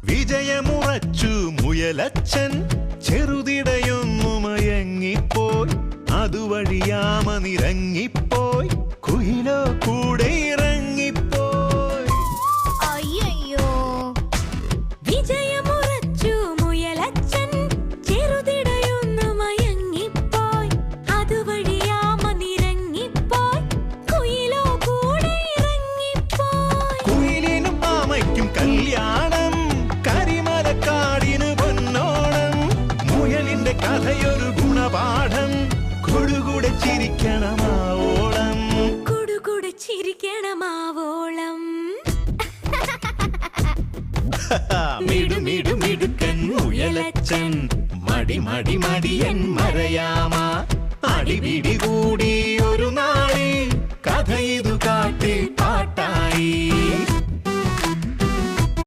വിജയമുറച്ചു മുയലച്ചൻ ചെറുതിടയൊന്നു മയങ്ങിപ്പോയി അതുവഴിയാമ നിറങ്ങിപ്പോയി കുയിലോ കൂടെ ഇറങ്ങിപ്പോയി അയ്യോ വിജയമുറച്ചു മുയലച്ചൻ ചെറുതിടയൊന്നു മയങ്ങിപ്പോയി അതുവഴിയാമ നിറങ്ങിപ്പോയി കുയിലോ കൂടെ ഇറങ്ങിപ്പോയി കുയിലിനും ആമയ്ക്കും കല്യാണം കരിമലക്കാടിന് പൊന്നോണം മുയലിന്റെ കഥയൊരു ഗുണപാഠം കൊടുകൂടെ ചിരിക്കണമാവോളം കൊടുകൂടെ ചിരിക്കണമാവോളം മിടുമിടുമിടുക്കൻ മുയലച്ചൻ മടി മടി മടിയൻ മറയാമ അടിപിടി കൂടി ഒരു നാളിൽ കഥ ഇതു കാട്ടി പാട്ടായി